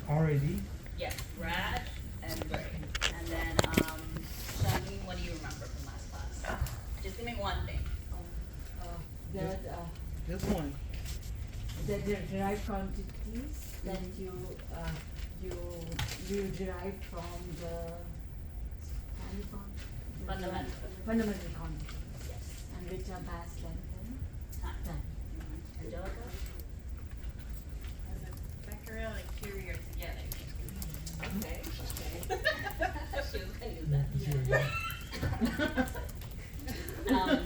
RAD? Yes, rad and gray. And then, Shameen, what do you remember from last class? Just give me one thing. That Just one. that the derived quantities that you derive from the Fundamental. fundamental quantities, Yes. and which are mass, length, and Time. time. Angelica? As a becquerel and Curie are together. Okay, okay. She was gonna use that.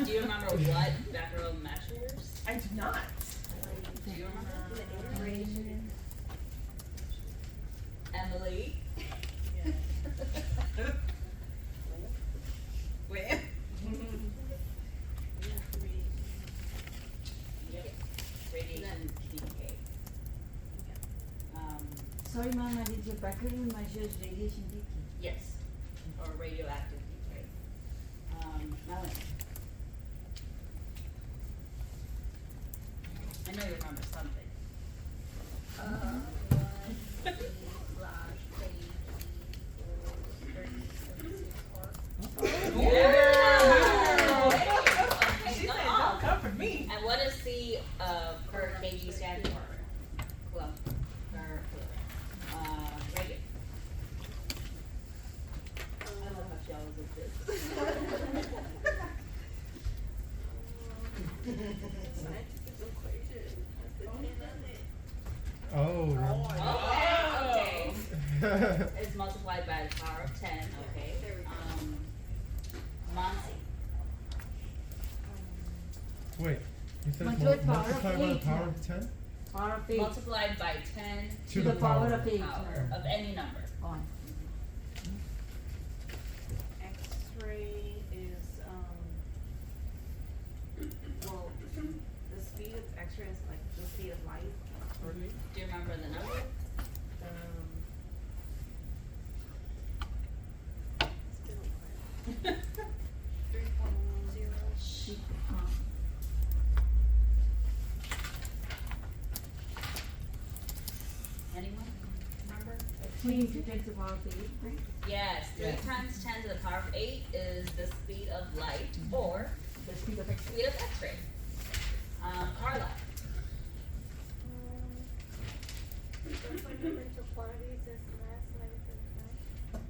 Do you remember what Becquerel measures? I do not. Do you remember? Emily? Yeah. Wait. Yep. Radiation decay. Sorry, Mama, did your becquerel measures radiation decay? Yes, or radioactive decay. Melanie? I know you remember something. She said, don't come for me. And what does C per kg stand for? Coulomb. Reagan. I love how she always does this. Scientific equation. Oh, Okay, okay. It's multiplied by the power of 10, okay. Monty. wait. You said Multiply power of multiply by the 8 power now. of 10? Power of 8 Multiplied by 10 To the power of 8 power of any number. on. X-ray is, well, the speed of X-ray is like the speed of light. Do you remember the number? It's been a while. 3.0. Anyone remember? 3 into 10 to the power of 8, right? Yes, 3 times 10 to the power of 8 is the speed of light or The speed of X-ray. speed of X-ray. Carla. The fundamental quantities is mass, length, and time.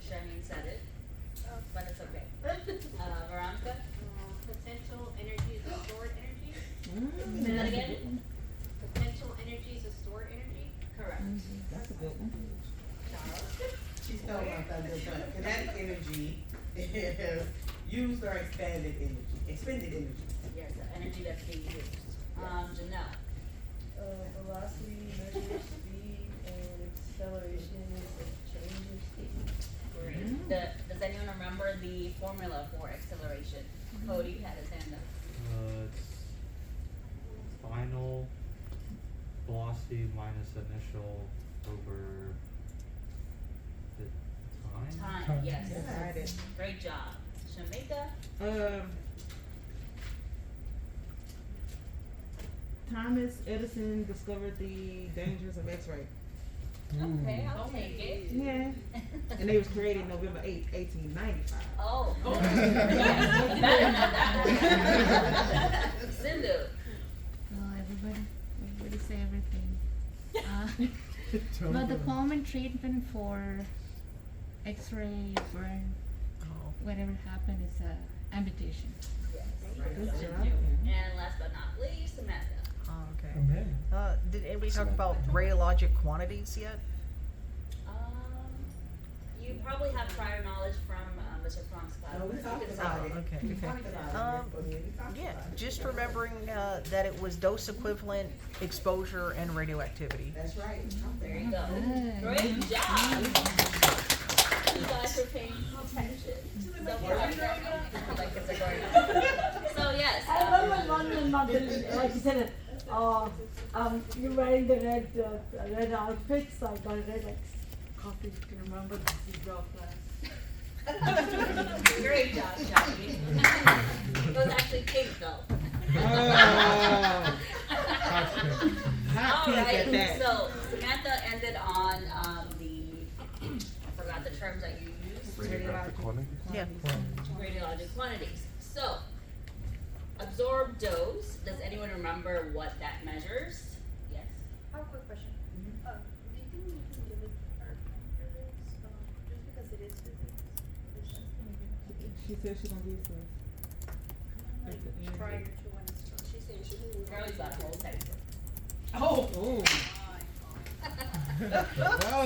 Charlene said it, but it's okay. Veronica? Potential energy is a stored energy. Say that again? Potential energy is a stored energy. Correct. That's a good one. Charles? She stole my thunder, but kinetic energy is used or expanded energy, expended energy. Yes, the energy that's being used. Janelle? Velocity measures speed and acceleration is a change of speed. Great. Does anyone remember the formula for acceleration? Cody had his hand up. It's final velocity minus initial over the time. Time, yes. Got it. Great job. Shamika? Thomas Edison discovered the dangers of X-ray. Okay, I'll take it. Yeah. And they was created November 8th, 1895. Oh. Yes, better than that. Cindy? Oh, everybody say everything. Tell But the me. common treatment for X-ray burn, whatever happened, is amputation. Good job. And last but not least, Samantha. Okay. Amen. Did anybody talk about radiologic quantities yet? You probably have prior knowledge from Mr. Frank's class. No, we talked You can about say it. Okay, We okay. talked about it, Bonilla. We talked Yeah, about it. just remembering that it was dose equivalent, exposure, and radioactivity. That's right. There you go. Good. Great job. You guys are paying attention. So yes. I remember one mother, like you said, you're wearing the red outfit, so I got a red coffee to remember the zebra class. Great job, Shaggy. It was actually pink though. Oh. That's good. hot pink at that. So Samantha ended on I forgot the terms that you used. Yeah. Radiologic quantities. So, absorbed dose. Does anyone remember what that measures? Yes. I have a quick question. Mhm. Do you think you can give us our for this? Just because it is physics? It's just She said she gonna give us. like prior to when it's starts. She said she will. Girl's got a whole textbook. Oh. Oh.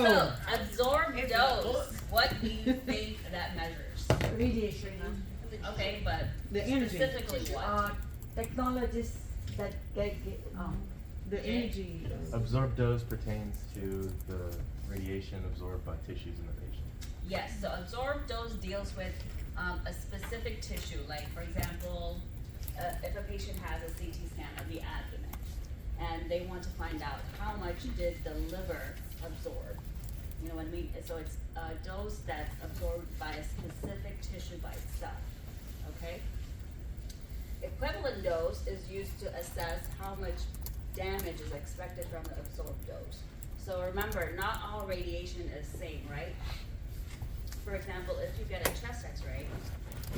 So, absorbed dose. What do you think that measures? Radiation. Okay, but The energy. specifically what? Technologists that get The energy. Absorbed dose pertains to the radiation absorbed by tissues in the patient. Yes, so absorbed dose deals with a specific tissue, like for example, if a patient has a CT scan of the abdomen, and they want to find out how much did the liver absorb. You know what I mean? So it's a dose that's absorbed by a specific tissue by itself, okay? Equivalent dose is used to assess how much damage is expected from the absorbed dose. So remember, not all radiation is same, right? For example, if you get a chest x-ray,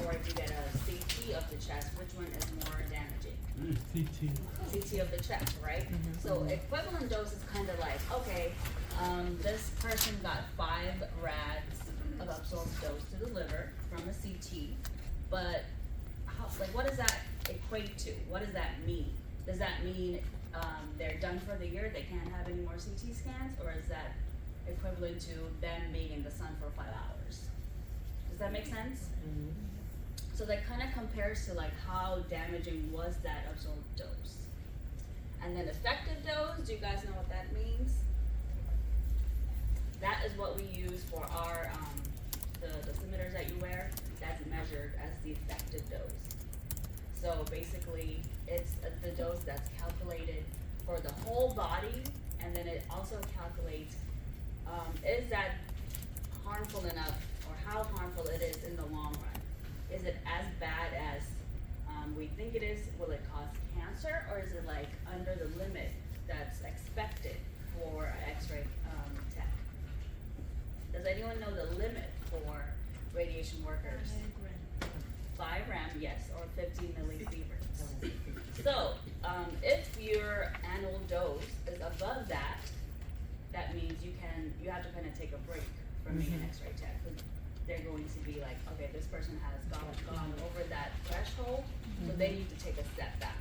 or if you get a CT of the chest, which one is more damaging? CT. CT of the chest, right? So equivalent dose is kind of like, okay, this person got 5 rads of absorbed dose to the liver from a CT, but how, like, what does that equate to? What does that mean? Does that mean they're done for the year, they can't have any more CT scans, or is that equivalent to them being in the sun for 5 hours? Does that make sense? So that kind of compares to like how damaging was that absorbed dose. And then effective dose, do you guys know what that means? That is what we use for our, the dosimeters that you wear. That's measured as the effective dose. So basically, it's the dose that's calculated for the whole body, and then it also calculates, is that harmful enough, or how harmful it is in the long run? Is it as bad as we think it is? Will it cause cancer, or is it like under the limit that's expected for an X-ray tech? Does anyone know the limit for radiation workers? 5 rem, yes, or 15 millisieverts. So, if your annual dose is above that, that means you have to kind of take a break from being an X-ray tech. They're going to be like, okay, this person has gone over that threshold, so they need to take a step back,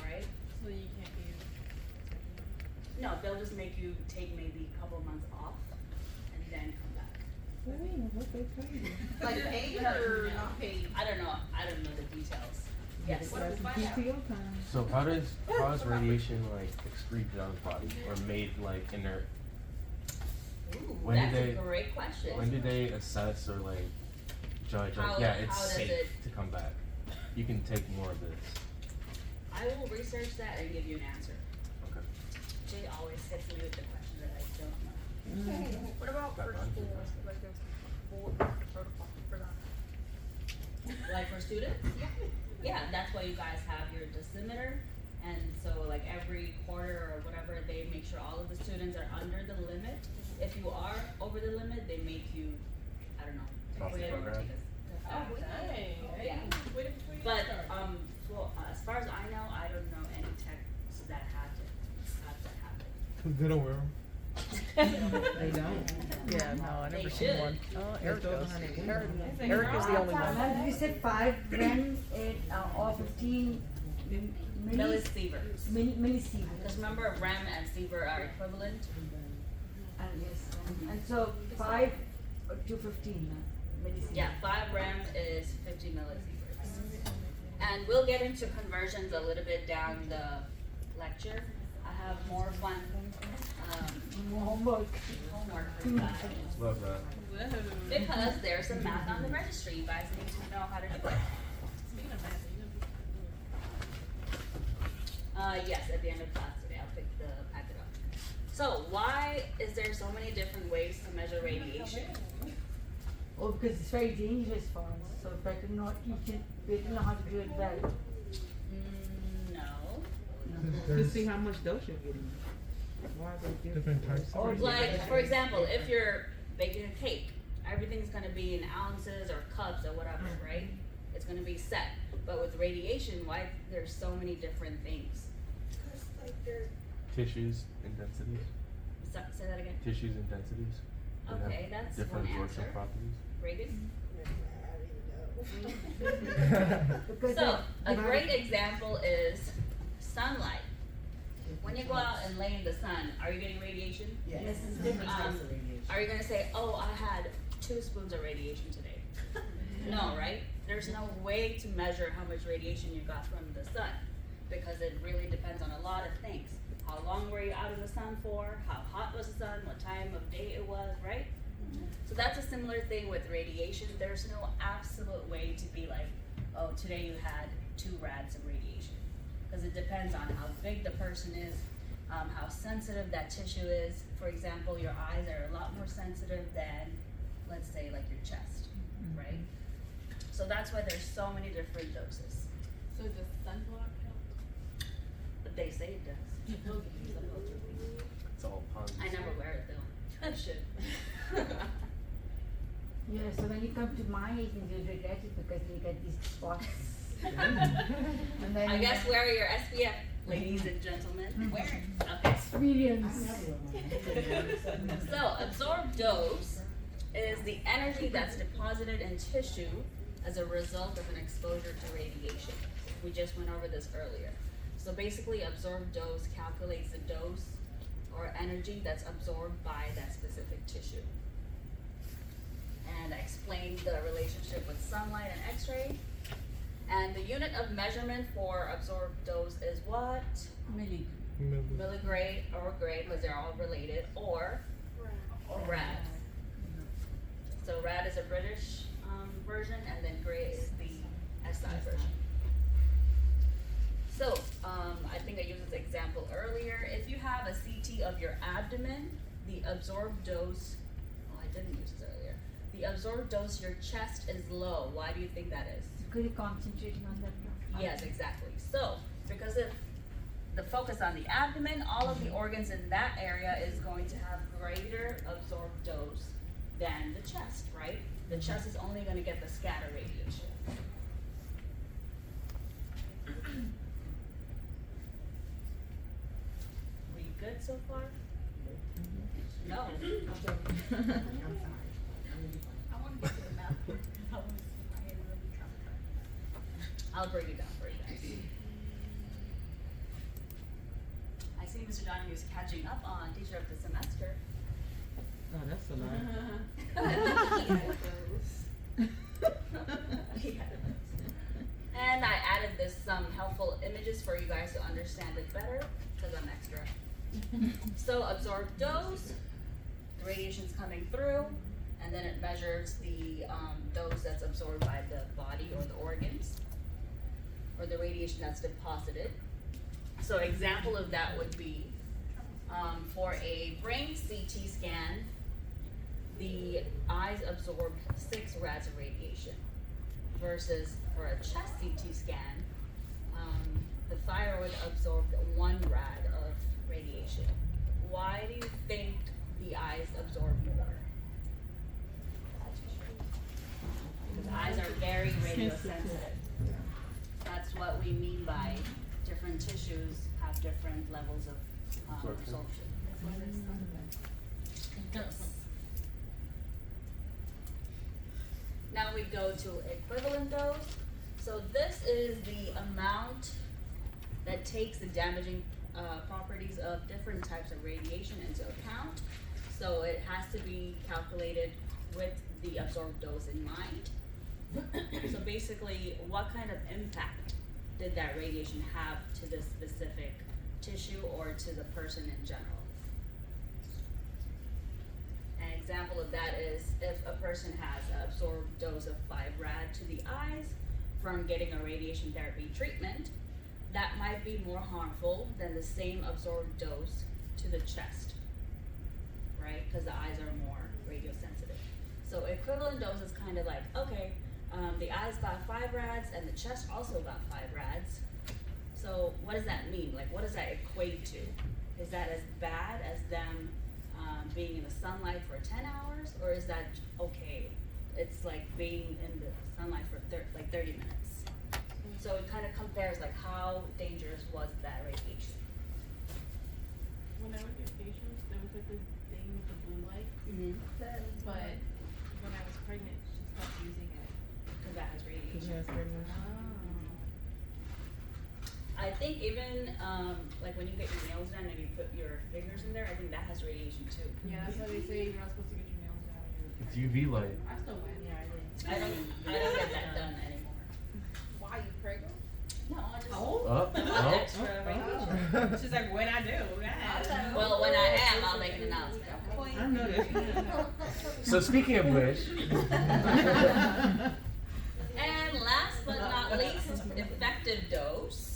right? So you can't be. No, they'll just make you take maybe a couple of months off and then come back. What they pay you? Like paid or not paid? I don't know the details. Yes. What if we find out? PTO time. So how is radiation like excreted out of the body or made like inert? When That's do a great question. When do they assess or like judge like, How- yeah, it's how does safe it- to come back? You can take more of this. I will research that and give you an answer. Okay. Jay always hits me with the question that I don't know. What about Got for mine. schools? Like there's a whole protocol for that. Like for students? Yeah, that's why you guys have your dosimeter. And so like every quarter or whatever, they make sure all of the students are under the limit. If you are over the limit, they make you, I don't know, Off the quit or program. take a Oh, dang. Yeah. Wait before you But, start. well, as far as I know, I don't know any techs that have that happen. Cause they don't wear them. They don't. Yeah, no, I They never seen should. one. Oh, Eric Go does. behind it. Eric is the only one. And you said 5 rem or 15 Millisieverts. millisieverts. Because remember, rem and sievert are equivalent. And yes, and so 5 to 15 millisieverts. Yeah, 5 rem is 50 millisieverts. And we'll get into conversions a little bit down the lecture. I have more fun Homework. homework for you guys. Love that. Whoa. Because there's some math on the registry. You guys need to know how to do it. Speaking of math, you know. Yes, at the end of class today, I'll pick the packet up. So why is there so many different ways to measure radiation? Oh, because it's very dangerous for us. So better not, better know how to do it well. No. To see how much dose you're getting. Why are they Different types of Or Like, for example, if you're baking a cake, everything's gonna be in ounces or cups or whatever, right? It's gonna be set. But with radiation, why there's so many different things? Cause like they're Tissues and densities. Say that again. Tissues and densities. They have Okay, that's different one absorption answer. properties. Reagan? Because So, a the- great example is sunlight. When you go out and lay in the sun, are you getting radiation? Yes, different types of radiation. Are you gonna say, oh, I had 2 spoons of radiation today? No, right? There's no way to measure how much radiation you got from the sun, because it really depends on a lot of things. How long were you out in the sun for? How hot was the sun? What time of day it was, right? So that's a similar thing with radiation. There's no absolute way to be like, oh, today you had 2 rads of radiation. Because it depends on how big the person is, how sensitive that tissue is. For example, your eyes are a lot more sensitive than, let's say, like your chest, right? So that's why there's so many different doses. So does sunblock help? But they say it does. Supposedly. It's all puns. I never wear it though. I should. Yeah, so when you come to my age, you regret it because you get these spots. And then I guess wear your SPF, ladies and gentlemen. Wear it. Okay. experience. So, absorbed dose is the energy that's deposited in tissue as a result of an exposure to radiation. We just went over this earlier. So basically, absorbed dose calculates the dose or energy that's absorbed by that specific tissue. And I explained the relationship with sunlight and X-ray. And the unit of measurement for absorbed dose is what? Milligrade or grade, because they're all related, or rad. So rad is a British version, and then grade is the SI version. So, I think I used this example earlier. If you have a CT of your abdomen, the absorbed dose, I didn't use this earlier. The absorbed dose, your chest is low. Why do you think that is? Could you concentrating on that? Yes, exactly. So, because of the focus on the abdomen, all of the organs in that area is going to have greater absorbed dose than the chest, right? The chest is only going to get the scatter radiation. We good so far? No. I want to get to the math. I want to see my head really traumatized. I'll break it down for you guys. I see Mr. Donahue's catching up on teacher of the semester. Oh, that's a lot. And I added some helpful images for you guys to understand it better, because I'm extra. So absorbed dose, the radiation's coming through, and then it measures the dose that's absorbed by the body or the organs, or the radiation that's deposited. So example of that would be for a brain CT scan, the eyes absorb 6 rads of radiation, versus for a chest CT scan, the thyroid absorbed 1 rad of radiation. Why do you think the eyes absorb more? Because eyes are very radiosensitive. That's what we mean by different tissues have different levels of absorption. Now we go to equivalent dose. So this is the amount that takes the damaging properties of different types of radiation into account. So it has to be calculated with the absorbed dose in mind. So basically, what kind of impact did that radiation have to the specific tissue or to the person in general? An example of that is if a person has an absorbed dose of 5 rad to the eyes from getting a radiation therapy treatment, that might be more harmful than the same absorbed dose to the chest, right? Because the eyes are more radiosensitive. So equivalent dose is kind of like, okay, the eyes got 5 rads and the chest also got 5 rads. So what does that mean? Like, what does that equate to? is that as bad as them being in the sunlight for 10 hours, or is that okay? It's like being in the sunlight for 30 minutes. So it kind of compares like how dangerous was that radiation. When I would get facials, there was like this thing with the blue light, Mm-hmm. but when I was pregnant, she stopped using it. Because that has radiation. Yes, very much. I think even like when you get your nails done and you put your fingers in there, I think that has radiation too. Yeah, that's why they say you're not supposed to get your nails done when you're It's pregnant. UV light. I still went. Yeah, I did. I don't get that done anymore. Why, you pregnant? No, I just Oh, extra radiation. She's like, when I do, Well, when I am, I'll make an announcement. I know that. So speaking of which, And last but not least, effective dose.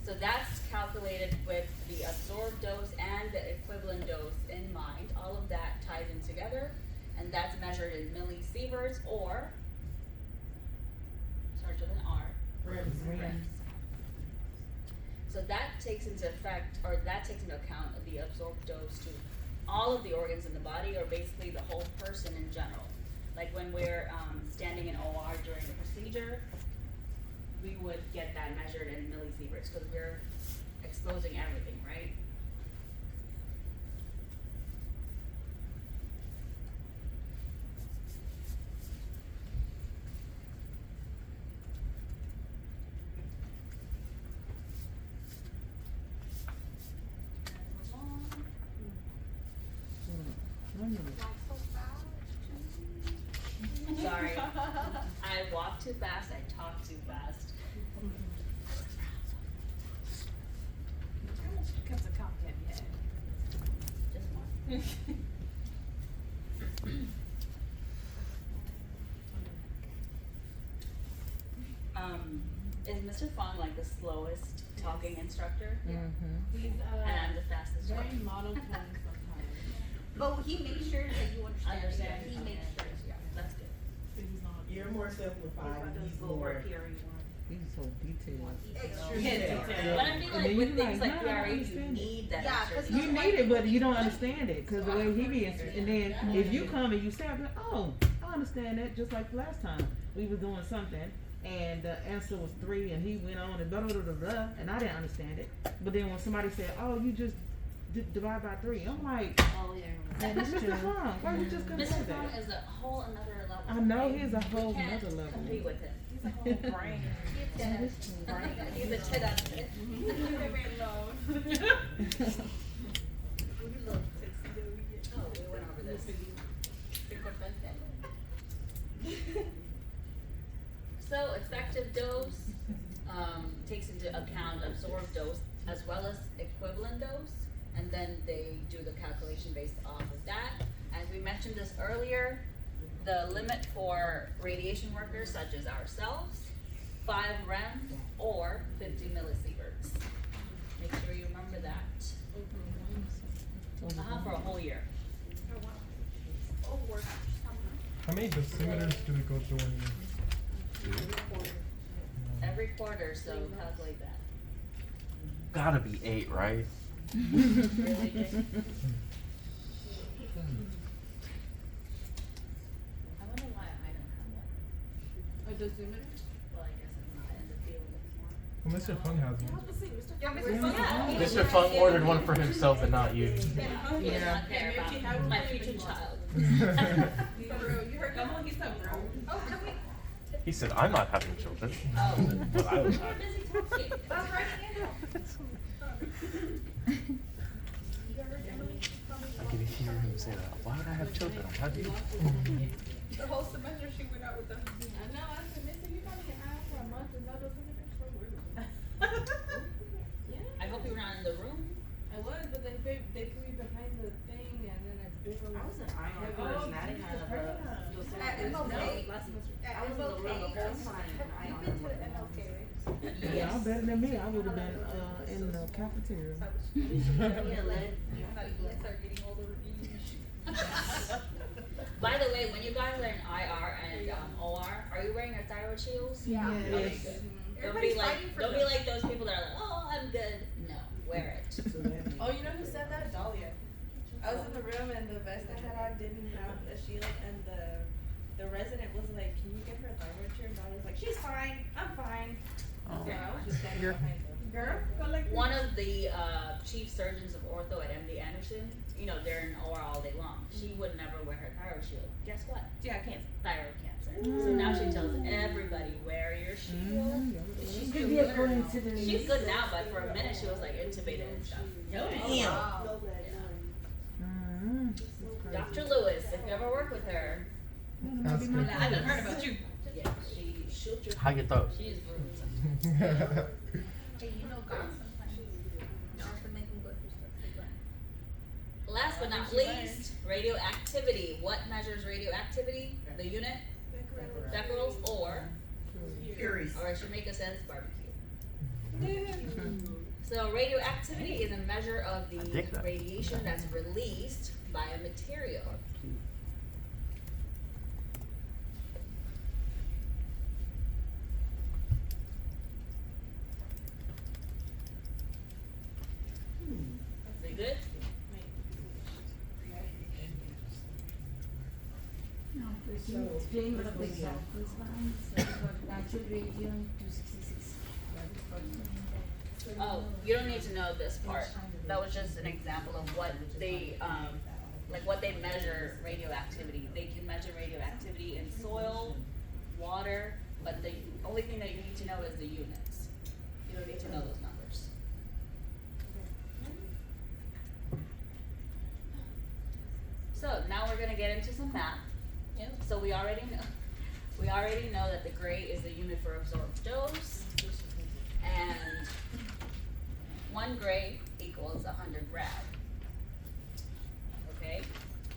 So that's calculated with the absorbed dose and the equivalent dose in mind. All of that ties in together, and that's measured in millisieverts or starts with an R. Rems. So that takes into account of the absorbed dose to all of the organs in the body, or basically the whole person in general. Like when we're standing in OR during the procedure, we would get that measured in millisieverts because we're exposing everything, right? Sorry, I walk too fast, I talk too fast. How much cups of coffee have you had? Just one. Is Mr. Fong like the slowest talking instructor? He's And I'm the fastest very one. monotone sometimes. But he makes sure that you understand. He makes sure. Yeah, that's good. But he's not. You're more simplified, and he's more. He's so detailed. Extra Yeah. detail. But I feel And like then with you things like, like no, I don't PRA, you understand it. need that Yeah, extra 'cause detail. You need it, but you don't understand it, cause the way he be, and then if you come and you say, I'm like, oh, I understand that, just like last time, we was doing something, and the answer was 3, and he went on and blah, blah, blah, blah, blah, and I didn't understand it, but then when somebody said, oh, you just divide by 3, I'm like, Oh, yeah. man, Mr. Fong, why you just couldn't say Mr. Fong that? is a whole another level. I know, he's a We whole can't nother level. compete with him. He's a whole brain. That is true. He's a 10 out of 10. Oh, we went over this. So effective dose takes into account absorbed dose as well as equivalent dose, and then they do the calculation based off of that. As we mentioned this earlier, the limit for radiation workers such as ourselves, 5 rems or 50 millisieverts. Make sure you remember that. For a whole year. How many decimeters do they go through when you? Every quarter, so calculate that. gotta be 8, right? Really, Jake? I wonder why I don't have one. A dosimeter? Well, I guess I'm not in the field anymore. Well, Mr. Fung has one. Mr. Fung ordered one for himself and not you. He does not care about my future child. For real, you heard him? He said, bro. Oh, can we? He said, I'm not having children. Oh. But I was We're having. busy talking. I can hear him say that. Why would I have children? I'm happy. The whole semester she went out with them. I know, I said, Missy, you gotta get out for a month and no dosimeter. So weird. I hope you were not in the room. I was, but they put me behind the thing and then I big old. I was an IR person. I didn't have a At MLK. Last semester. I was in the room the whole time. You've been to the MLK, right? Y'all better than me, I would've been, in the cafeteria. By the way, when you guys are in IR and OR, are you wearing your thyroid shields? Yeah. Okay, Yes. good. Don't be like those people that are like, oh, I'm good. No, wear it. So that means- Oh, you know who said that? Dahlia. I was in the room and the vest I had on didn't have a shield, and the resident was like, "Can you get her a thyroid check?" And Dahlia's like, "She's fine. I'm fine." Oh. So I was just standing You're- behind them. Girl, go like this. One of the chief surgeons of ortho at MD Anderson, you know, they're in OR all day long. She would never wear her thyroid shield. Guess what? Yeah, I can't. Thyroid cancer. So now she tells everybody, wear your shield. She's It could still be a good or no? coincidence. She's good now, but for a minute she was like intubated and stuff. Wow. Dr. Lewis, if you ever work with her, Ask her. I done heard about you. yeah, she'll trip. How you thought? She's rude. Hey, you know God sometimes. You have to make him go through stuff to learn. Last but not least, radioactivity. What measures radioactivity? The unit? Becquerels or Curies. it should make a sense, barbecue. So radioactivity is a measure of the dig that. radiation that's released by a material. Is it good? No, but can you explain what the examples one? So we got natural radium 266. Oh, you don't need to know this part. That was just an example of what they, like what they measure radioactivity. They can measure radioactivity in soil, water, but the only thing that you need to know is the units. You don't need to know those numbers. So now we're gonna get into some math. So we already know that the gray is the unit for absorbed dose, and 1 gray equals 100 rad. Okay,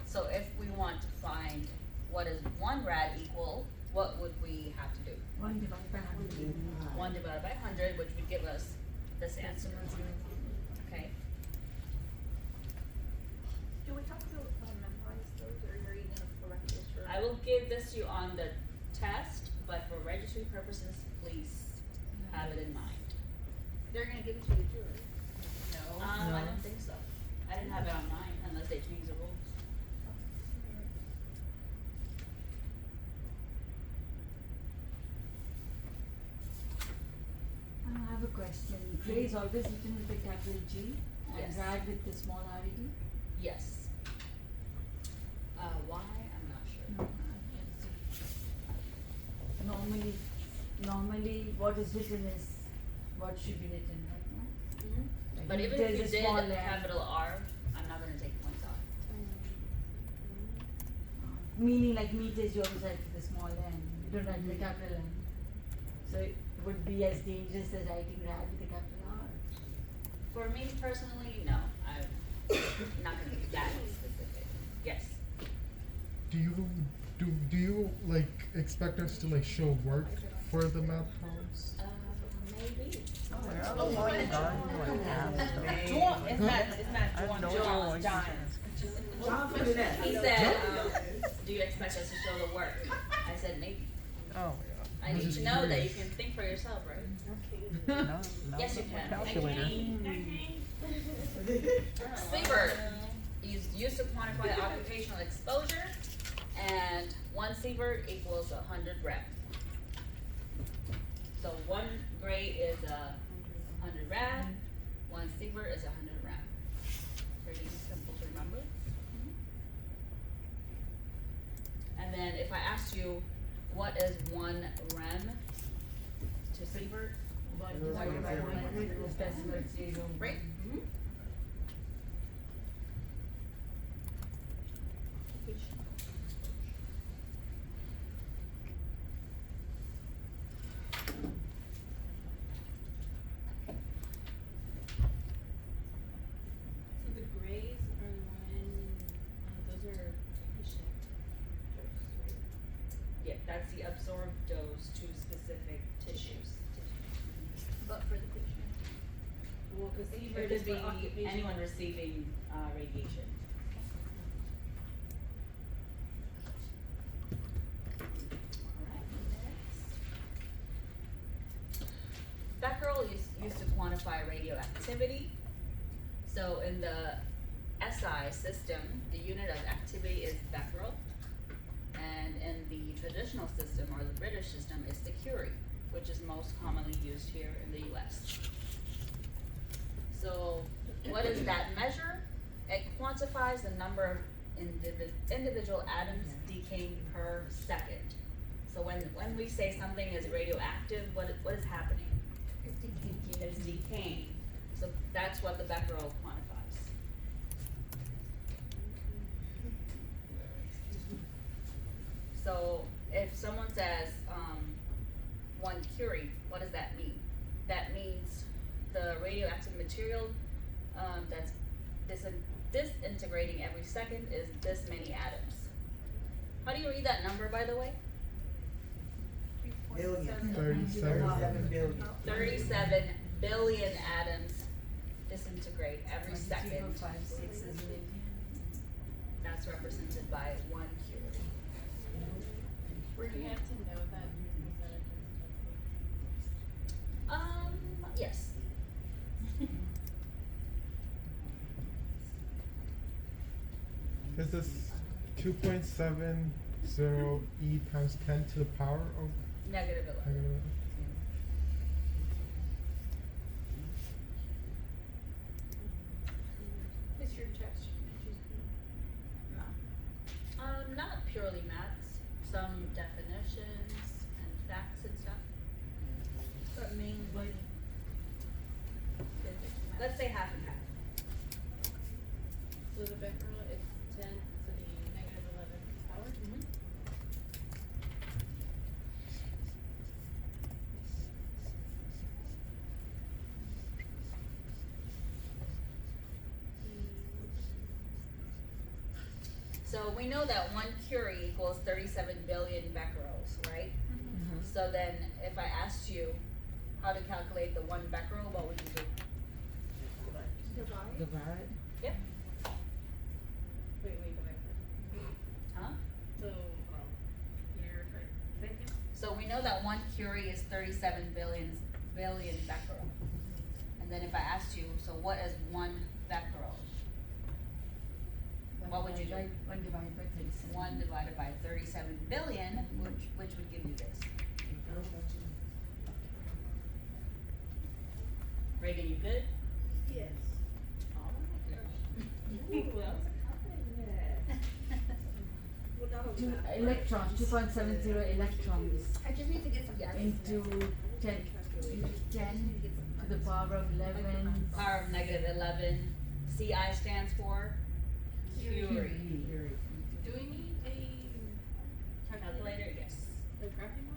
so if we want to find what is 1 rad equal, what would we have to do? 1 divided by 100. 1 divided by 100, which would give us this answer. Okay, Do we have to memorize those, or are you gonna correct this for? I will give this to you on the test, but for registry purposes, please have it in mind. They're gonna give it to you too, right? I don't think so. I didn't have it on mine unless they change the rules. I have a question. Gray is always written with a capital G and Yes. rad with the small RED? Yes. Why? I'm not sure. No, normally what is written is what should be written, right? No? Like But even there's if you a did small a N. capital R, I'm not gonna take points off. Meaning like meters, you always write with a small n. You don't write with a capital N. So it would be as dangerous as writing rad with a capital R. For me personally, no. I'm not gonna be that specific. Yes. Do you like expect us to like show work for the math problems? Maybe. Oh, my God. John, it's not I have no John. idea. John. John put it at. He said, do you expect us to show the work? I said maybe. Oh, I need to know that you can think for yourself, right? no, no. Yes, you can. Calculator. Sievert is used to quantify occupational exposure, and 1 sievert equals 100 rad. So 1 gray is 100 rad, 1 sievert is 100 rad. Pretty simple to remember. And then if I asked you, what is 1 rem to sievert? 1 divided by 100 is decimal 0. Right? So the grays are when, those are patient dose, right? Yeah, that's the absorbed dose to specific tissues. But for the patient. Well, cause It Sievert could is be for occupational. anyone receiving radiation. Alright, next. Becquerel is used to quantify radioactivity, So in the SI system, the unit of activity is becquerel. And in the traditional system, or the British system, is the curie, which is most commonly used here in the US. So what does that measure? It quantifies the number of individual atoms decaying per second. So when we say something is radioactive, what is happening? It's decaying. So that's what the becquerel quantifies. So if someone says 1 curie, what does that mean? That means the radioactive material that's disintegrating every second is this many atoms. How do you read that number, by the way? Billion. 37 billion. 37 billion atoms disintegrate every second. That's represented by 1 curie. Where do you have to know that? Yes. Is this 2.70 e times 10 to the power of Negative 11. negative? Is your test? Not purely maths, some definitions and facts and stuff. But mainly. Let's say half and half. So the becquerel, it's 10 to the negative 11 power. So we know that 1 curie equals 37 billion becquerels, right? So then if I asked you how to calculate the 1 becquerel, what would you do? Divide. Yep. Wait, go back. Huh? So, you're right. Second? So we know that 1 curie is 37 billion becquerel. And then if I asked you, so what is 1 becquerel? What would you do? 1 divided by 37. 1 divided by 37 billion, which would give you this. Reagan, you good? Yes. Ooh, that was a compliment. Well, not only 2 that, electrons, 2.70 electrons I just need to get some guesses. into 10 to the power of 11. Power of negative 11. CI stands for curie. do we need a Calculator, yes. the graphing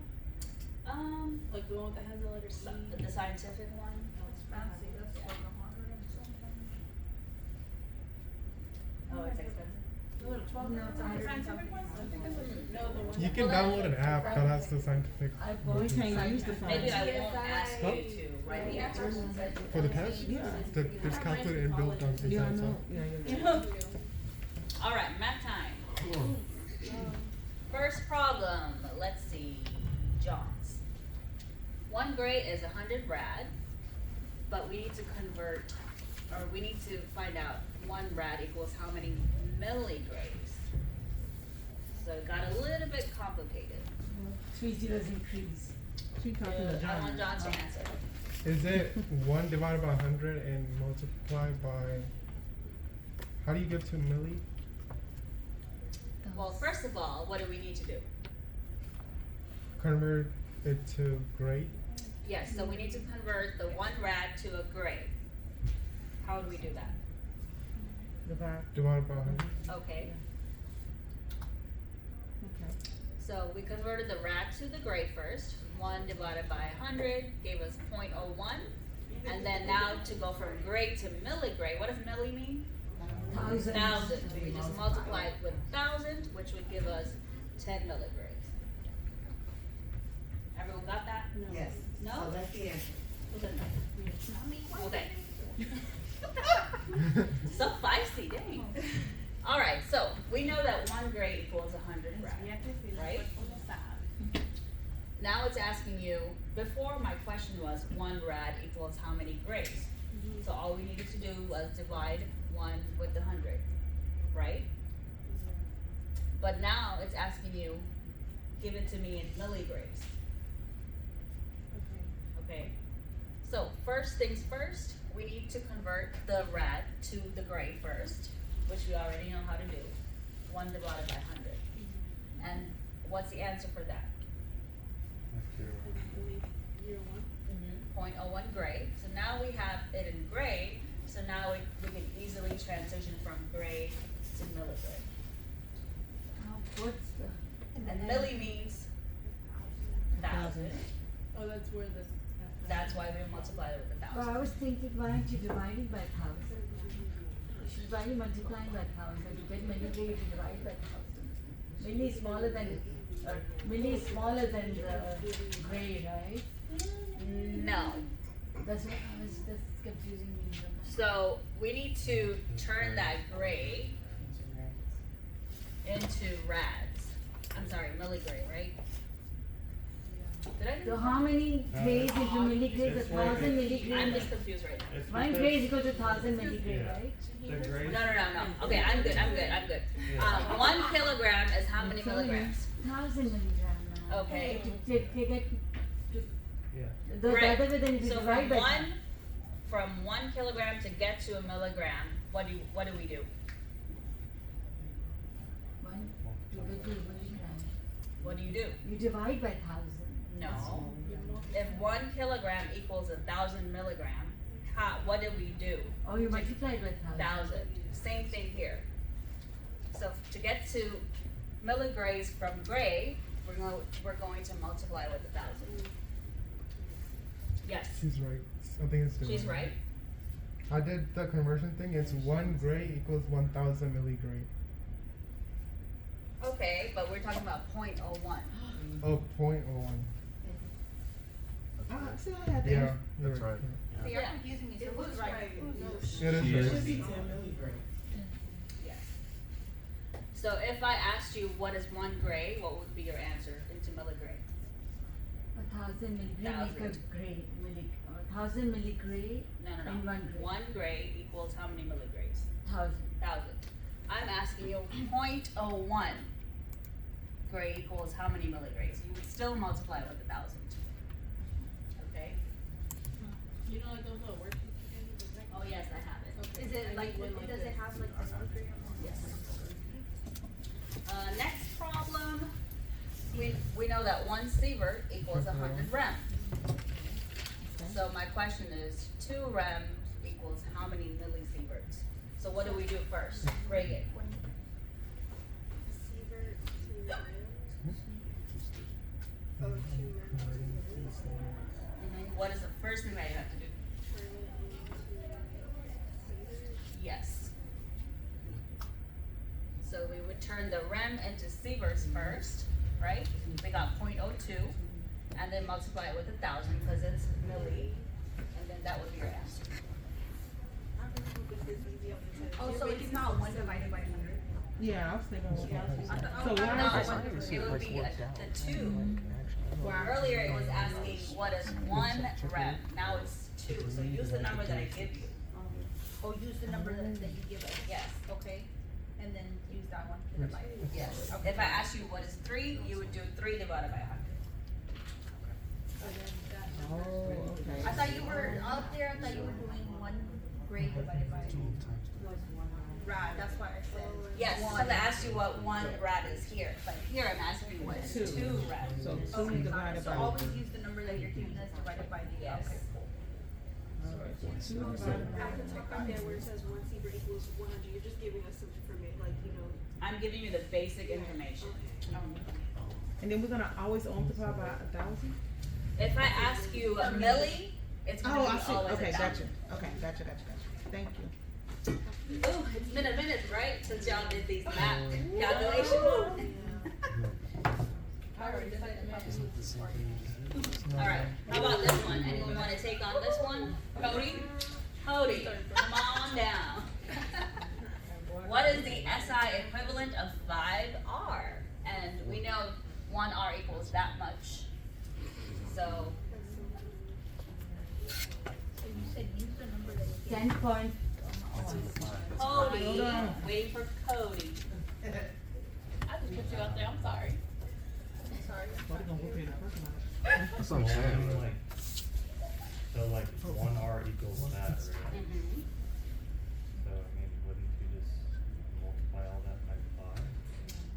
one? Like the one that has the letter C? The scientific one. That's fancy, that's Yeah. like 100 and something. Oh, it's expensive. No, 12, no, it's 100 and something. I think that's what, no, the one. You can Well, download an app that has the scientific. I We bought can't use the phone. Maybe I won't ask Huh? you to write the answers. For the test? Yeah. There's calculator inbuilt on Yeah, I inside. know. Yeah. All right, math time. First problem, let's see, John's. 1 gray is 100 rad, but we need to convert, or we need to find out 1 rad equals how many milligrays. So it got a little bit complicated. 3 zeros increase. She talking to I want John. John to answer. Is it 1 divided by 100 and multiplied by, how do you get to milli? Well, first of all, what do we need to do? Convert it to gray? Yes, so we need to convert the 1 rad to a gray. How do we do that? Divide. Divided by 100? Okay, Okay. so we converted the rad to the gray first. 1 divided by 100 gave us 0.01. And then now to go from gray to mellygray, what does milli mean? 1,000. 1,000. We just multiplied with 1,000, which would give us 10 milligrays. Everyone got that? Yes. No? So that's the answer. Okay. So feisty, dang. All right, so we know that 1 gray equals 100 rad, right? Now it's asking you, before my question was 1 rad equals how many grays? So all we needed to do was divide 1 with the 100, right? But now it's asking you, give it to me in milligraves. Okay? So first things first, we need to convert the rad to the gray first, which we already know how to do. 1 divided by 100. And what's the answer for that? Year one. 0.01 gray. So now we have it in gray, so now we can easily transition from gray to milligray. What's the? And milli means 1,000. Oh, that's where the. That's why we multiply it with 1,000. Well, I was thinking, why aren't you dividing by 1,000? You should divide multiplying by 1,000. You get milligray, you divide by 1,000. Milli is smaller than, milli is smaller than the gray, right? No. That's confusing me. So we need to turn that gray into rads. I'm sorry, milligray, right? Did I do So that? how many grays into milligrays? 1,000 I'm milligrays. just confused right now. It's One because- gray is equal to 1,000 milligray, Yeah. right? The gray. No. Okay, I'm good. Yeah. 1 kilogram is how many Sorry. milligrams? 1,000 milligram now. Okay. To get Yeah. the Right. other way then if you So divide by from 1 kilogram to get to a milligram, what do we do? one to get to a milligram. What do you do? You divide by 1,000. No. If 1 kilogram equals 1,000 milligram, what do we do? Oh, you multiply it by 1,000. 1,000. Same thing here. So to get to milligrays from gray, we're going to multiply with 1,000. Yes. She's right. I think it's the She's one. right. I did the conversion thing. It's 1 gray equals 1,000 milligray. Okay, but we're talking about 0.01. Oh, 0.01. See, I had to Yeah, ask. you're That's right. So you're Yeah. confusing me, so It who's was right? right. Who's It She is is. right. Should be 10 milligray. Yes. So if I asked you what is 1 gray, what would be your answer into milligray? 1,000 milligray make a 1,000. gray. 1,000 milligray No. and 1 gray. 1 gray equals how many milligrays? 1,000. 1,000. I'm asking you 0.01 gray equals how many milligrays? You would still multiply with 1,000. Okay? You know, like those little worksheets you can use, like. Oh yes, I have it. Okay. Is it I like, need one like does this. it have like a mercury or more? Yes. Next problem. We know that 1 sievert equals 100 rem. So my question is, 2 rem equals how many millisieverts? So what do we do first? Reagan. Sievert to rooms. Oh, to rooms. What is the first thing that you have to do? Turn it into sievert. Yes. So we would turn the rem into sieverts first, right? We got 0.02, and then multiply it with 1,000 because it's milli, and then that would be your answer. Oh, so it's not 1 divided by 100? Yeah, I was thinking. So No, why it would be the 2. Earlier it was asking what is 1 rem, now it's 2, so use the number that I give you. Oh, use the number that you give us, Yes, okay? and then use that one to divide it. Yes. If I asked you what is 3, you would do 3 divided by 100. Oh, okay. I thought you were out there, I thought you were doing 1 gray divided by rad, that's why I said. Yes, because I asked you what 1 rad is here, but here I'm asking you what is 2 rad. So Okay, 2 divided so by. always use the number that you're giving us divided by the, Yes. okay, cool. Alright, so 2 So divided by. at the top right there where it says 1 sievert equals 100, you're just giving us some information, like, you know. I'm giving you the basic information. And then we're gonna always multiply by 1,000? If I ask you a milli, it's Oh, gonna I be see, always okay, 1,000. gotcha, okay, gotcha. Thank you. Ooh, it's been a minute, right, since y'all did these math calculations. Alright, how about this one? Anyone wanna take on this one? Cody, come on down. What is the SI equivalent of 5R? And we know 1R equals that much. So, said use the number that you gave. 10 point. Cody, Hold on. waiting for Cody. I just put you out there, I'm sorry. I'm sorry. What are gonna whoop you in the parking lot? That's what I'm Well, I saying. mean, like, so like one R equals that, right? Mm-hmm. So I mean, wouldn't you just multiply all that by 5?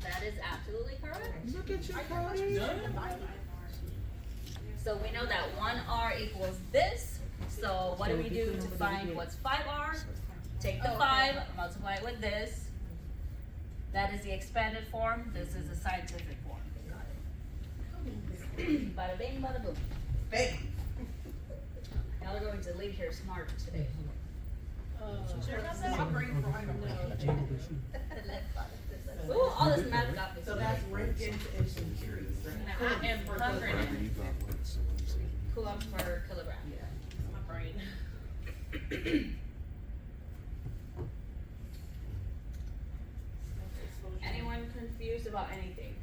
That is absolutely correct. Look at you, Cody. So we know that 1R equals this. So what do we do to find what's 5R? Take the 5, multiply it with this. That is the expanded form. This is the scientific form. Bada bing, bada boom. Baby. Y'all are going to leave here smarter today. My brain fried. Ooh, all this math got me. So that's Rinkins and Shakiri's, right? I am hungry. Coulombs per kilogram. My brain. Anyone confused about anything?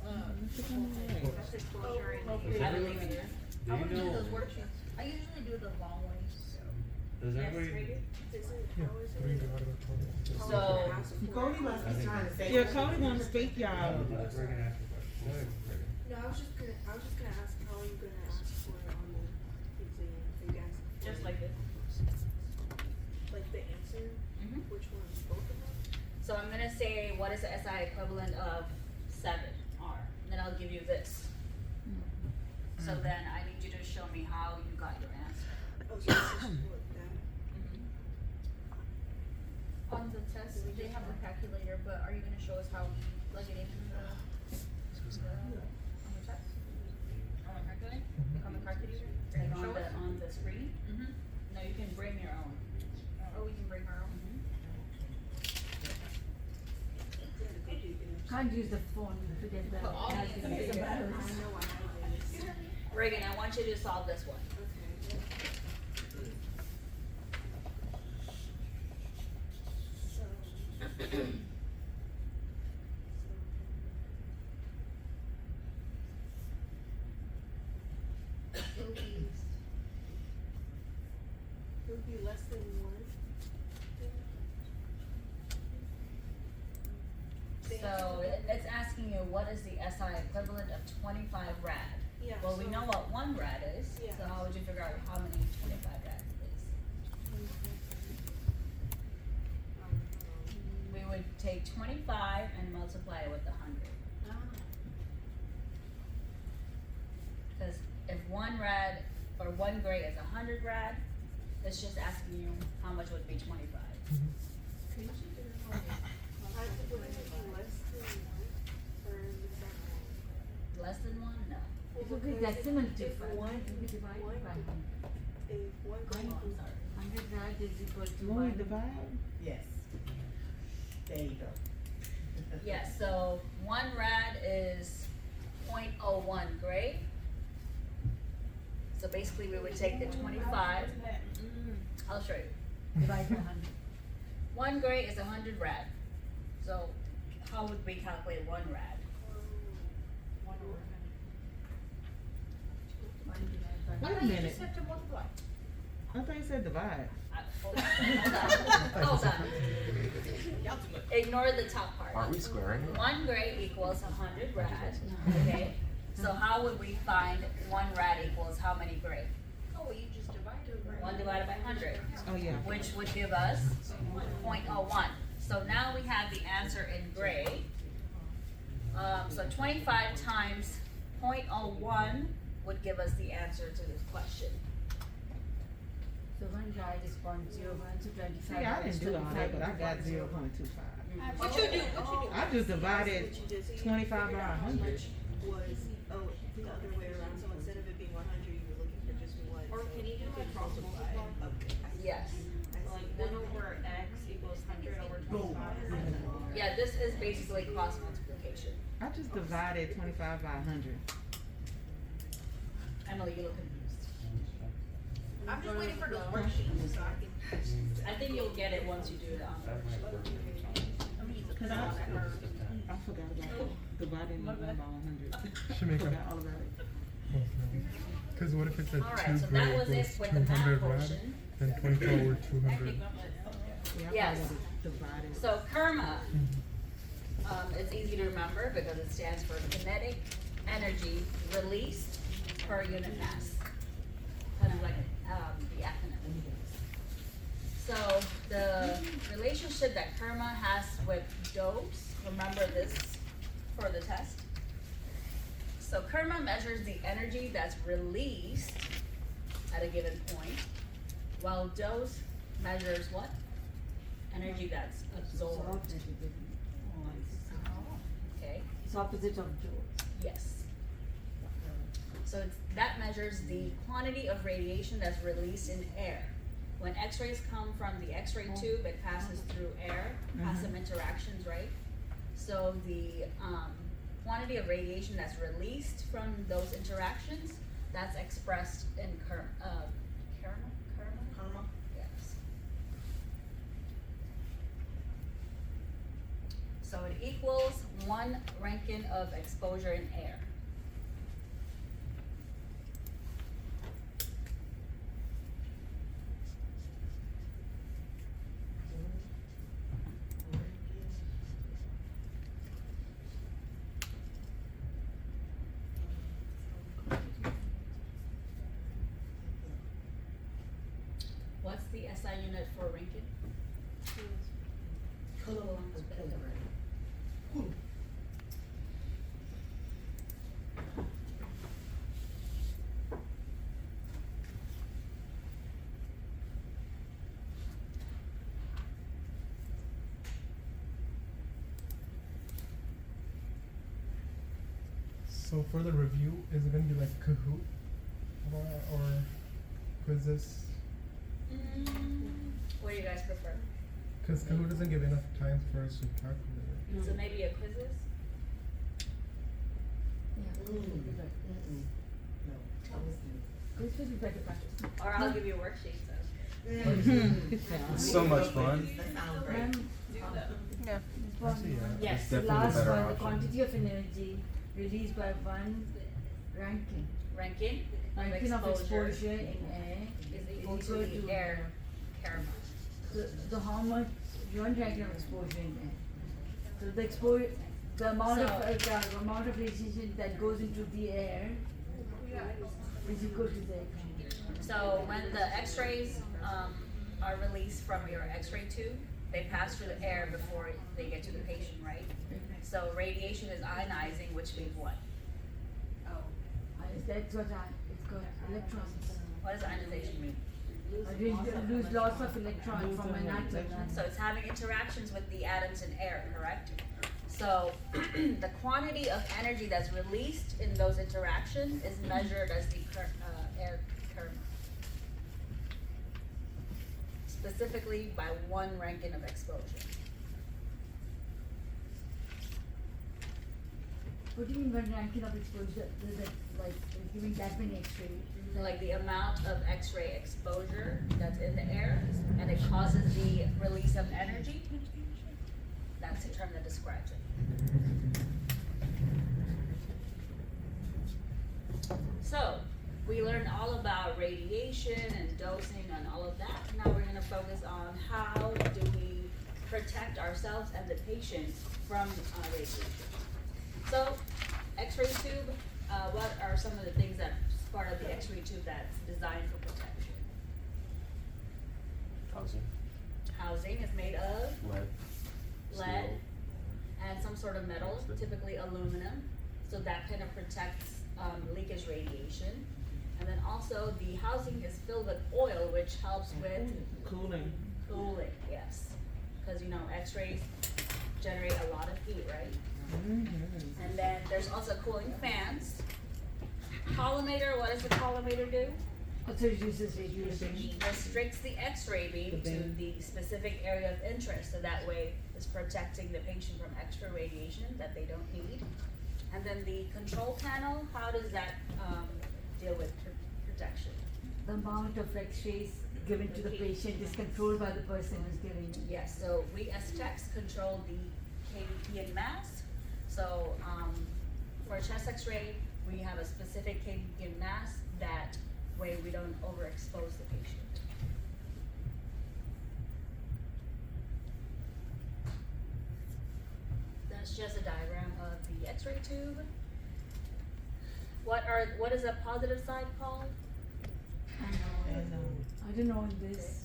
That's exposure and. I believe in you. Do I you wanna do know, those worksheets. I usually do the long ones. does Yes, everybody, Reagan? Yeah, 3 divided by 20. So, Cody must be trying to say. Yeah, Cody wanna speak, y'all. Reagan asked a question. Go ahead, Reagan. No, I was just gonna ask how are you gonna ask for it on the exam? Are you guys just like this. like the answer? Mhm. Which one? Both of them? So I'm gonna say, what is the SI equivalent of 7R? Then I'll give you this. So then I need you to show me how you got your answer. Oh, so this is what that. On the test, they have a calculator, but are you gonna show us how we plug it in on the test? On the calculator? On the calculator? Like Show us? on the screen? Mm-hmm. No, you can bring your own. Or we can bring our own. Can't use the phone to get the But all these calculator. I know I have it. Reagan, I want you to solve this one. Okay. So. It would be less than 1. So it's asking you, what is the SI equivalent of 25 rad? Yeah. Well, we so- know what 1 rad is, Yeah. so how would you figure out how many 25 rad is? We would take 25 and multiply it with 100. Because if 1 rad or 1 gray is 100 rad, it's just asking you how much would be 25. Would it be less than 1? Or is that Less than 1? No. It would be because decimal if difference. one- It would be divided one- by 100. If 1 Oh, grade I'm sorry. 100 rad is equal to When we 1. divide, Yes. There you go. Yes, so 1 rad is 0.01 gray. So basically we would take the 25, I'll show you. Divide by 100. 1 gray is 100 rad. So how would we calculate 1 rad? 1 divided by wait a You minute, just have to multiply. I think it said divide. Hold on. Ignore the top part. Aren't we squaring it? 1 gray equals 100 rad, okay? So how would we find 1 rad equals how many gray? Oh, you just divided. 1 divided by 100, Oh, yeah. which would give us 0.01. So now we have the answer in gray. So 25 times 0.01 would give us the answer to this question. So 1 rad is 0.01, so 25. See, I didn't do all that, but I got 0.25. What you do? I just divided what you did. So you 25 by figured out how 100. much was, the other way around. So instead of it being 100, you were looking for just 1. Or so can you do could a cross multiply. multiply? Okay. Yes. Like 1 over x equals 100 over 25. Yeah, this is basically cross multiplication. I just divided 25 by 100. Emily, you look confused. I'm just waiting for those worksheets so I can. I think you'll get it once you do it on. That might work. Cause I It's the 10. forgot about dividing by 100. Shamika. Forgot all about it. Because what if it's a Alright, 2 so that gray was it equals with the math 200 rad, portion. then 24 over 200? Yeah, I Yes. probably would've divided. So KERMA, Mhm. it's easy to remember because it stands for kinetic energy released per unit mass. Kind of like, the acronym. So the relationship that KERMA has with dose, remember this for the test? So KERMA measures the energy that's released at a given point, while dose measures what? Energy that's absorbed. Okay, It's opposite of Joule. yes. So that measures the quantity of radiation that's released in air. When X-rays come from the X-ray tube, it passes through air, has some interactions, right? So the quantity of radiation that's released from those interactions, that's expressed in KERMA? Yes. So it equals 1 Rankine of exposure in air. What's the SI unit for Rankine? Coulombs per kilogram. So for the review, is it gonna be like Kahoot or quizzes? What do you guys prefer? Because Kahoot doesn't give enough time for us to calculate it. So maybe a quizzes? This would be better practice. Or I'll give you worksheets. It's so much fun. That sounds great. Ma'am, Yeah. this one, Actually, yeah. Yes. It's definitely last the better one, the option. quantity of energy released by one Rankine. Rankine of Rankine of exposure exposure in air is equal to the air KERMA. So how much one Rankine of exposure in air? So the exposure, the amount of radiation that goes into the air is equal to the So when the X-rays are released from your X-ray tube, they pass through the air before they get to the patient, right? So radiation is ionizing, which means what? That's what it's got electrons. What does ionization mean? I lose lots of electrons from an atom. So it's having interactions with the atoms in air, correct? So the quantity of energy that's released in those interactions is measured as the air KERMA. Specifically by 1 Rankine of exposure. What do you mean by Rankine of exposure? Like giving that many X-rays? Like the amount of X-ray exposure that's in the air, and it causes the release of energy. That's the term that describes it. So, we learned all about radiation and dosing and all of that. Now we're gonna focus on how do we protect ourselves and the patient from radiation. So, X-ray tube, what are some of the things that's part of the X-ray tube that's designed for protection? Housing, Housing is made of lead, lead steel. and some sort of metal, typically aluminum, so that kind of protects leakage radiation. And then also the housing is filled with oil, which helps with Cooling. cooling, yes. Cause you know, X-rays generate a lot of heat, right? And then there's also cooling fans. Collimator, what does the collimator do? Also reduces radiation. Restricts the X-ray beam to the specific area of interest, so that way it's protecting the patient from extra radiation that they don't need. And then the control panel, how does that deal with protection? The amount of X-rays given to the patient is controlled by the person who's giving it. Yes, so we as techs control the KVP and mass. So for a chest X-ray, we have a specific KP mask, that way we don't overexpose the patient. That's just a diagram of the X-ray tube. What is a positive side called? I don't know in this.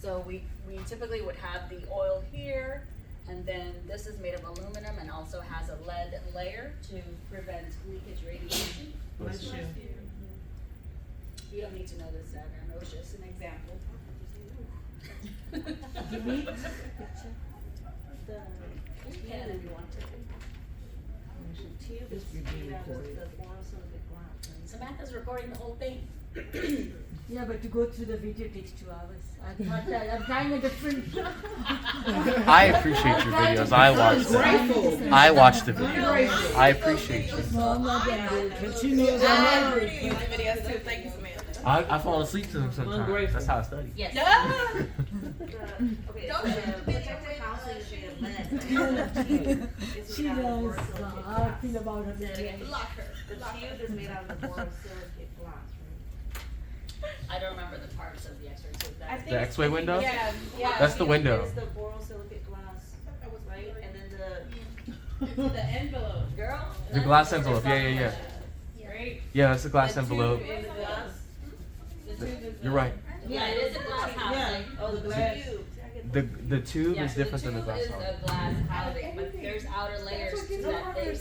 So we typically would have the oil here, and then this is made of aluminum and also has a lead layer to prevent leakage radiation. Bless you. You don't need to know this diagram, it was just an example. Give me the picture. You can if you want to. Tube This is be being made out of recorded. the borosilicate glass, right? Samantha's recording the whole thing. Yeah, but to go through the video takes 2 hours. I'm trying a different. I appreciate your videos. I watch them. Grateful. I watch the videos. Ungrateful. I appreciate you. No, I'm not that good. But she knows I'm I'm not already using videos too. Thank you, Samantha. I fall asleep to them sometimes. Ungrateful. That's how I study. Yes. Okay, Don't so you the do protective that? housing is made of lead. She knows how I feel about her. Block her. The tube is made out of the borosilicate glass, right? I don't remember the parts of the X-ray tube. I That's think The X-ray window? Yeah, yeah. That's the window. It's the borosilicate glass, right? And then The envelope. girl. The glass envelope. Yeah, yeah, yeah. Right? Yeah, that's the glass The envelope. tube is the glass. The tube is You're right. Yeah, it is a glass housing. oh, the glass. tube. The tube Yeah, is so different than the glass tube housing. is a glass housing, but there's outer layers to that thing.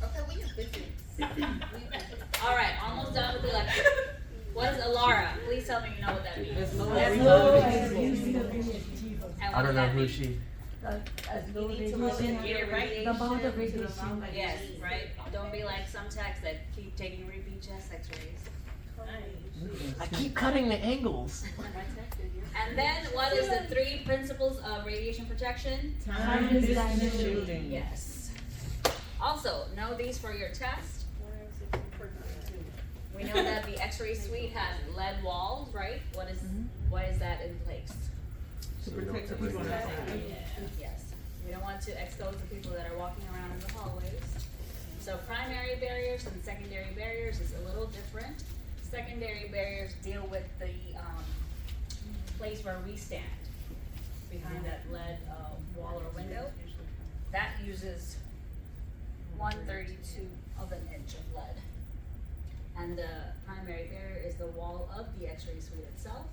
Okay, we can fix it. All right, almost done with the lecture. What is Alara? Please tell me you know what that means. As low As as low we as can. using the radiation. And I what don't does know that who mean? she. As low You need to limit radiation. your right? The amount of radiation to the radiation. amount that you Yes, need. right? Don't be like some techs that keep taking repeat chest x-rays. I keep cutting the angles. And then what is the 3 principles of radiation protection? Time is shifting. Yes. Also, know these for your test. We know that the X-ray suite has lead walls, right? Why is that in place? To protect the people on that side. Yes. We don't want to expose the people that are walking around in the hallways. So primary barriers and secondary barriers is a little different. Secondary barriers deal with the place where we stand, behind that lead wall or window. That uses 1/32 of an inch of lead. And the primary barrier is the wall of the X-ray suite itself,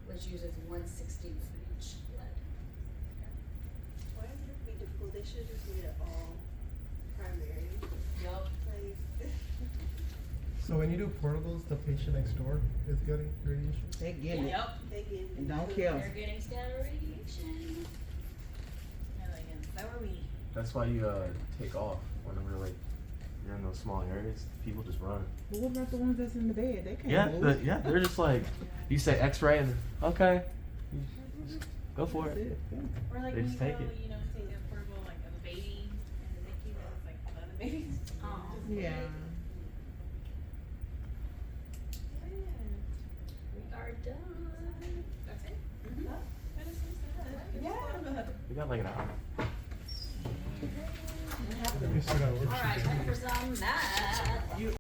which uses 1/16 of an inch lead. Why would it be difficult? They should just made it all primary. Yup. Like, So when you do portables, the patient next door is getting radiation? They get it. Yep. they get And don't kill. They're getting scatter radiation. That were me. That's why you take off whenever like you're in those small areas. People just run. But what about the ones that's in the bed? They can't Yeah, move. they're just like you say X-ray and okay, go for That's it. it. Yeah. Or like They when just you take go, it. you know, take a portable like of a baby and the NICU that was like the other babies. Oh. Yeah. We are done. That's it. That is so sad. Yeah. We got like an hour. You still got work. All right, time for some math.